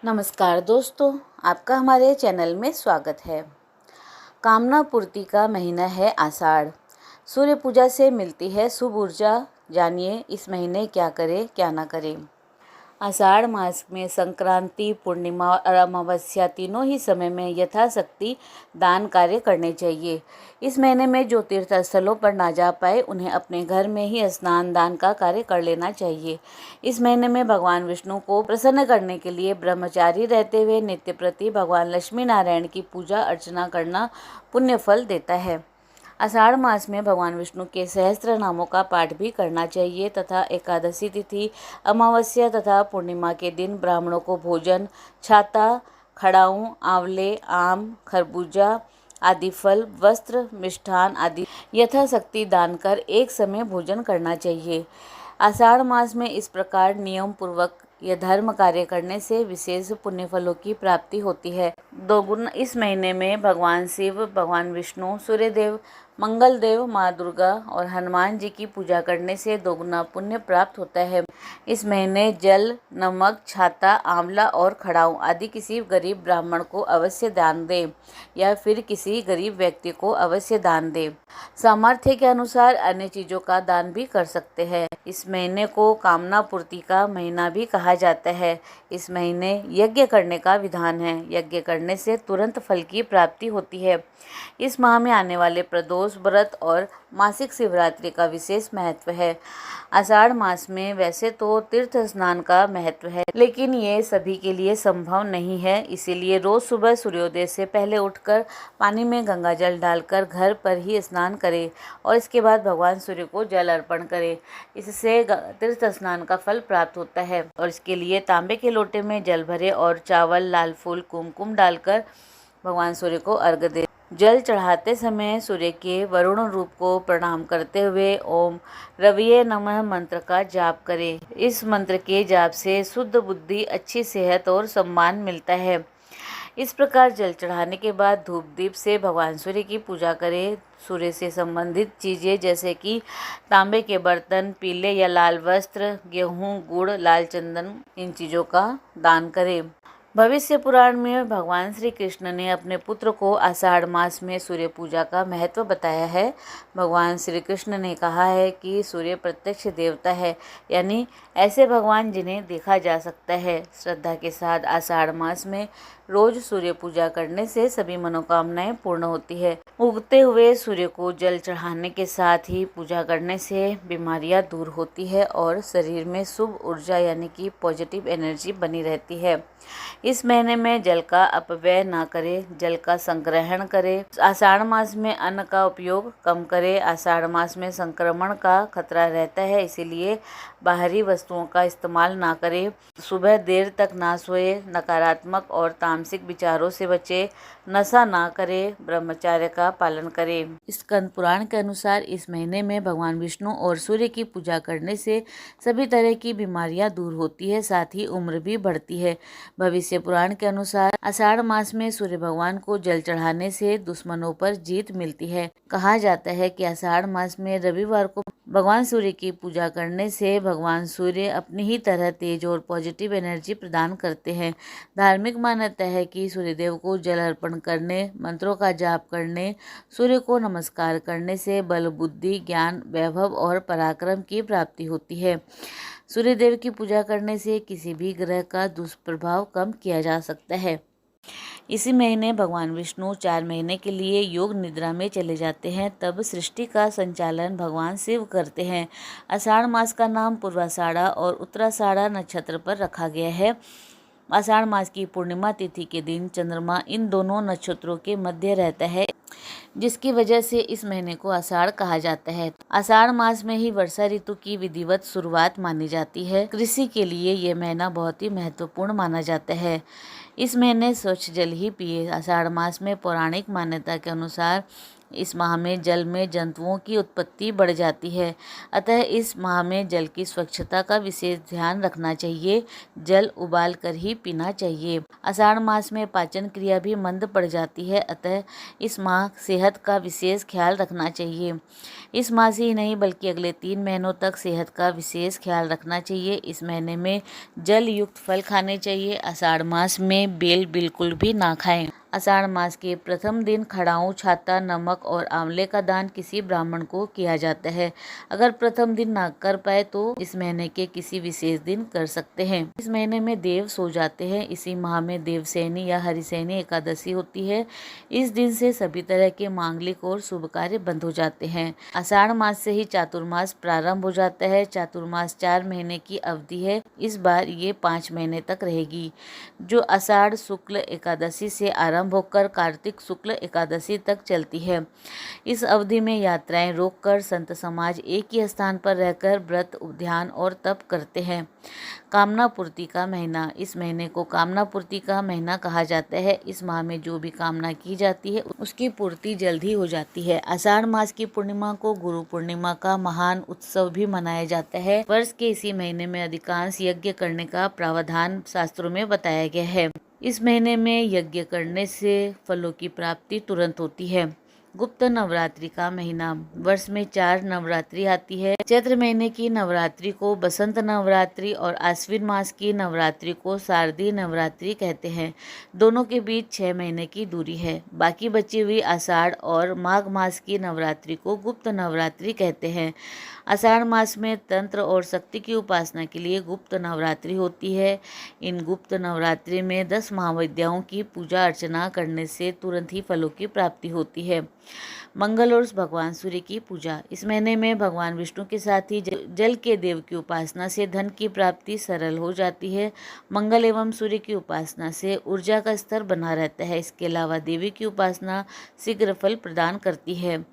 नमस्कार दोस्तों, आपका हमारे चैनल में स्वागत है। कामना पूर्ति का महीना है आषाढ़। सूर्य पूजा से मिलती है शुभ ऊर्जा। जानिए इस महीने क्या करें क्या ना करें। आषाढ़ मास में संक्रांति, पूर्णिमा और अमावस्या तीनों ही समय में यथाशक्ति दान कार्य करने चाहिए। इस महीने में जो तीर्थ स्थलों पर ना जा पाए उन्हें अपने घर में ही स्नान दान का कार्य कर लेना चाहिए। इस महीने में भगवान विष्णु को प्रसन्न करने के लिए ब्रह्मचारी रहते हुए नित्य प्रति भगवान लक्ष्मी नारायण की पूजा अर्चना करना पुण्य फल देता है। आषाढ़ मास में भगवान विष्णु के सहस्त्र नामों का पाठ भी करना चाहिए तथा एकादशी तिथि, अमावस्या तथा पूर्णिमा के दिन ब्राह्मणों को भोजन, छाता, खड़ाऊँ, आंवले, आम, खरबूजा आदि फल, वस्त्र, मिष्ठान आदि यथाशक्ति दान कर एक समय भोजन करना चाहिए। आषाढ़ मास में इस प्रकार नियम पूर्वक यह धर्म कार्य करने से विशेष पुण्य फलों की प्राप्ति होती है। दोगुना इस महीने में भगवान शिव, भगवान विष्णु, सूर्यदेव, मंगल देव, माँ दुर्गा और हनुमान जी की पूजा करने से दोगुना पुण्य प्राप्त होता है। इस महीने जल, नमक, छाता, आंवला और खड़ाऊँ आदि किसी गरीब ब्राह्मण को अवश्य दान दें या फिर किसी गरीब व्यक्ति को अवश्य दान दें। सामर्थ्य के अनुसार अन्य चीज़ों का दान भी कर सकते हैं। इस महीने को कामना पूर्ति का महीना भी कहा जाता है। इस महीने यज्ञ करने का विधान है। यज्ञ करने से तुरंत फल की प्राप्ति होती है। इस माह में आने वाले प्रदोष व्रत और मासिक शिवरात्रि का विशेष महत्व है। आषाढ़ मास में वैसे तो तीर्थ स्नान का महत्व है, लेकिन ये सभी के लिए संभव नहीं है। इसीलिए रोज सुबह सूर्योदय से पहले उठकर पानी में गंगा जल डालकर घर पर ही स्नान करें और इसके बाद भगवान सूर्य को जल अर्पण करें। इससे तीर्थ स्नान का फल प्राप्त होता है और इसके लिए तांबे के लोटे में जल भरे और चावल, लाल फूल, कुमकुम डालकर भगवान सूर्य को अर्घ्य दें। जल चढ़ाते समय सूर्य के वरुण रूप को प्रणाम करते हुए ओम रविये नमः मंत्र का जाप करें। इस मंत्र के जाप से शुद्ध बुद्धि, अच्छी सेहत और सम्मान मिलता है। इस प्रकार जल चढ़ाने के बाद धूप दीप से भगवान सूर्य की पूजा करें। सूर्य से संबंधित चीज़ें जैसे कि तांबे के बर्तन, पीले या लाल वस्त्र, गेहूँ, गुड़, लाल चंदन, इन चीज़ों का दान करें। भविष्य पुराण में भगवान श्री कृष्ण ने अपने पुत्र को आषाढ़ मास में सूर्य पूजा का महत्व बताया है। भगवान श्री कृष्ण ने कहा है कि सूर्य प्रत्यक्ष देवता है, यानी ऐसे भगवान जिन्हें देखा जा सकता है। श्रद्धा के साथ आषाढ़ मास में रोज सूर्य पूजा करने से सभी मनोकामनाएं पूर्ण होती है। उगते हुए सूर्य को जल चढ़ाने के साथ ही पूजा करने से बीमारियां दूर होती है और शरीर में शुभ ऊर्जा यानी कि पॉजिटिव एनर्जी बनी रहती है। इस महीने में जल का अपव्यय ना करें, जल का संग्रहण करें। आषाढ़ मास में अन्न का उपयोग कम करें। आषाढ़ मास में संक्रमण का खतरा रहता है, इसीलिए बाहरी वस्तुओं का इस्तेमाल ना करें। सुबह देर तक ना सोए, नकारात्मक और तामसिक विचारों से बचे, नशा ना करें, ब्रह्मचर्य का पालन करें। स्कंद पुराण के अनुसार इस महीने में भगवान विष्णु और सूर्य की पूजा करने से सभी तरह की बीमारियां दूर होती है, साथ ही उम्र भी बढ़ती है। भविष्य पुराण के अनुसार आषाढ़ मास में सूर्य भगवान को जल चढ़ाने से दुश्मनों पर जीत मिलती है। कहा जाता है कि आषाढ़ मास में रविवार को भगवान सूर्य की पूजा करने से भगवान सूर्य अपनी ही तरह तेज और पॉजिटिव एनर्जी प्रदान करते हैं। धार्मिक मान्यता है कि सूर्यदेव को जल अर्पण करने, मंत्रों का जाप करने, सूर्य को नमस्कार करने से बल, बुद्धि, ज्ञान, वैभव और पराक्रम की प्राप्ति होती है। सूर्यदेव की पूजा करने से किसी भी ग्रह का दुष्प्रभाव कम किया जा सकता है। इसी महीने भगवान विष्णु 4 महीने के लिए योग निद्रा में चले जाते हैं, तब सृष्टि का संचालन भगवान शिव करते हैं। आषाढ़ मास का नाम पूर्वाषाढ़ा और उत्तराषाढ़ा नक्षत्र पर रखा गया है। आषाढ़ मास की पूर्णिमा तिथि के दिन चंद्रमा इन दोनों नक्षत्रों के मध्य रहता है, जिसकी वजह से इस महीने को आषाढ़ कहा जाता है। आषाढ़ मास में ही वर्षा ऋतु की विधिवत शुरुआत मानी जाती है। कृषि के लिए यह महीना बहुत ही महत्वपूर्ण माना जाता है। इस महीने स्वच्छ जल ही पिए। आषाढ़ मास में पौराणिक मान्यता के अनुसार इस माह में जल में जंतुओं की उत्पत्ति बढ़ जाती है, अतः इस माह में जल की स्वच्छता का विशेष ध्यान रखना चाहिए। जल उबाल कर ही पीना चाहिए। आषाढ़ मास में पाचन क्रिया भी मंद पड़ जाती है, अतः इस माह सेहत का विशेष ख्याल रखना चाहिए। इस माह से ही नहीं बल्कि अगले 3 महीनों तक सेहत का विशेष ख्याल रखना चाहिए। इस महीने में जल युक्त फल खाने चाहिए। आषाढ़ मास में बेल बिल्कुल भी ना खाएं। आषाढ़ मास के प्रथम दिन खड़ाऊं, छाता, नमक और आंवले का दान किसी ब्राह्मण को किया जाता है। अगर प्रथम दिन ना कर पाए तो इस महीने के किसी विशेष दिन कर सकते हैं। इस महीने में देव सो जाते हैं। इसी माह में देवसैनी या हरिसैनी एकादशी होती है। इस दिन से सभी तरह के मांगलिक और शुभ कार्य बंद हो जाते हैं। आषाढ़ मास से ही चातुर्मास प्रारंभ हो जाता है। चातुर्मास 4 महीने की अवधि है। इस बार ये 5 महीने तक रहेगी, जो आषाढ़ शुक्ल एकादशी से आरंभ होकर कार्तिक शुक्ल एकादशी तक चलती है। इस अवधि में यात्राएं रोककर संत समाज एक ही स्थान पर रहकर व्रत, ध्यान और तप करते हैं। कामना पूर्ति का महीना। इस महीने को कामना पूर्ति का महीना कहा जाता है। इस माह में जो भी कामना की जाती है उसकी पूर्ति जल्द ही हो जाती है। आषाढ़ मास की पूर्णिमा को गुरु पूर्णिमा का महान उत्सव भी मनाया जाता है। वर्ष के इसी महीने में अधिकांश यज्ञ करने का प्रावधान शास्त्रों में बताया गया है। इस महीने में यज्ञ करने से फलों की प्राप्ति तुरंत होती है। गुप्त नवरात्रि का महीना। वर्ष में 4 नवरात्रि आती है। चैत्र महीने की नवरात्रि को बसंत नवरात्रि और आश्विन मास की नवरात्रि को शारदीय नवरात्रि कहते हैं। दोनों के बीच 6 महीने की दूरी है। बाकी बची हुई आषाढ़ और माघ मास की नवरात्रि को गुप्त नवरात्रि कहते हैं। आषाढ़ मास में तंत्र और शक्ति की उपासना के लिए गुप्त नवरात्रि होती है। इन गुप्त नवरात्रि में 10 महाविद्याओं की पूजा अर्चना करने से तुरंत ही फलों की प्राप्ति होती है। मंगल और भगवान सूर्य की पूजा। इस महीने में भगवान विष्णु के साथ ही जल के देव की उपासना से धन की प्राप्ति सरल हो जाती है। मंगल एवं सूर्य की उपासना से ऊर्जा का स्तर बना रहता है। इसके अलावा देवी की उपासना शीघ्र फल प्रदान करती है।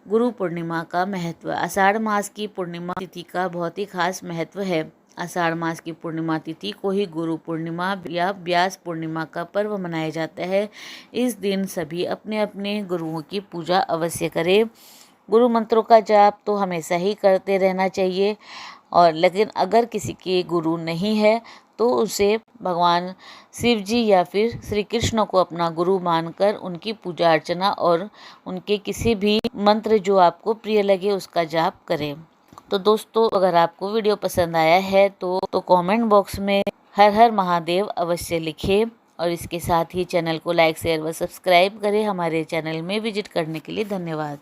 गुरु पूर्णिमा का महत्व। आषाढ़ मास की पूर्णिमा तिथि का बहुत ही खास महत्व है। आषाढ़ मास की पूर्णिमा तिथि को ही गुरु पूर्णिमा या व्यास पूर्णिमा का पर्व मनाया जाता है। इस दिन सभी अपने अपने गुरुओं की पूजा अवश्य करें। गुरु मंत्रों का जाप तो हमेशा ही करते रहना चाहिए, और लेकिन अगर किसी के गुरु नहीं है तो उसे भगवान शिव जी या फिर श्री कृष्ण को अपना गुरु मानकर उनकी पूजा अर्चना और उनके किसी भी मंत्र जो आपको प्रिय लगे उसका जाप करें। तो दोस्तों, अगर आपको वीडियो पसंद आया है तो कमेंट बॉक्स में हर हर महादेव अवश्य लिखें, और इसके साथ ही चैनल को लाइक, शेयर व सब्सक्राइब करें। हमारे चैनल में विजिट करने के लिए धन्यवाद।